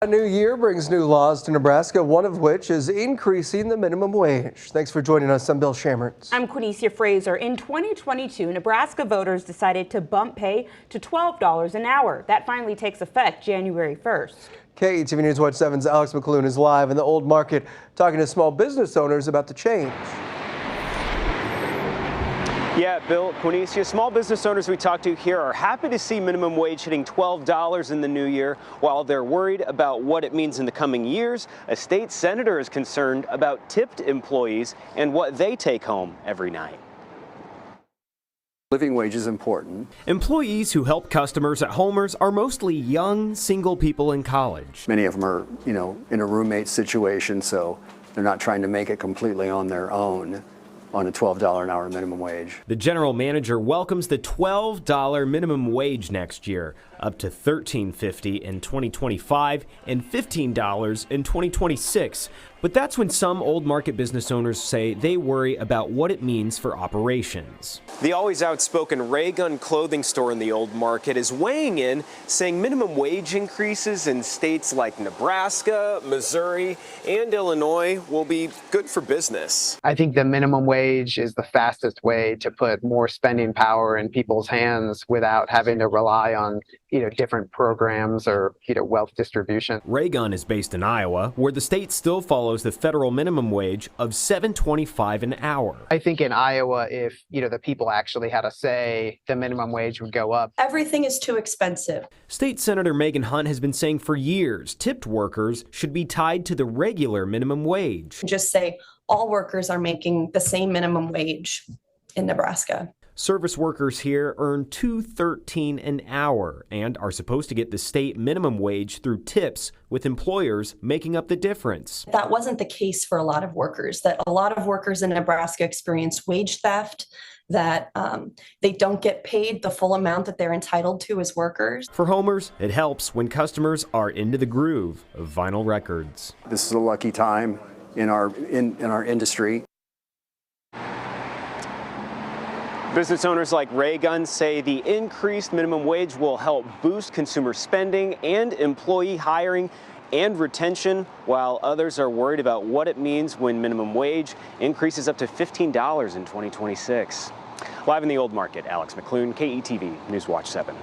A new year brings new laws to Nebraska, one of which is increasing the minimum wage. Thanks for joining us. I'm Bill Shammertz. I'm Quinicia Fraser. In 2022, Nebraska voters decided to bump pay to $12 an hour. That finally takes effect January 1st. KETV News Watch 7's Alex McClune is live in the Old Market talking to small business owners about the change. Yeah, Bill, Quinicia, small business owners we talked to here are happy to see minimum wage hitting $12 in the new year. While they're worried about what it means in the coming years, a state senator is concerned about tipped employees and what they take home every night. Living wage is important. Employees who help customers at Homer's are mostly young, single people in college. Many of them are, in a roommate situation, so they're not trying to make it completely on their own on a $12 an hour minimum wage. The general manager welcomes the $12 minimum wage next year, up to $13.50 in 2025 and $15 in 2026. But that's when some Old Market business owners say they worry about what it means for operations. The always outspoken Ray Gun clothing store in the Old Market is weighing in, saying minimum wage increases in states like Nebraska, Missouri, and Illinois will be good for business. I think the minimum wage is the fastest way to put more spending power in people's hands without having to rely on different programs or wealth distribution. Ray Gun is based in Iowa, where the state still follows the federal minimum wage of $7.25 an hour. I think in Iowa, if the people actually had a say, the minimum wage would go up. Everything is too expensive. State Senator Megan Hunt has been saying for years tipped workers should be tied to the regular minimum wage. Just say all workers are making the same minimum wage in Nebraska. Service workers here earn $2.13 an hour and are supposed to get the state minimum wage through tips, with employers making up the difference. That wasn't the case for a lot of workers, that a lot of workers in Nebraska experience wage theft, that they don't get paid the full amount that they're entitled to as workers. For Homers, it helps when customers are into the groove of vinyl records. This is a lucky time in our industry. Business owners like Ray Gun say the increased minimum wage will help boost consumer spending and employee hiring and retention, while others are worried about what it means when minimum wage increases up to $15 in 2026. Live in the Old Market, Alex McClune, KETV News Watch 7.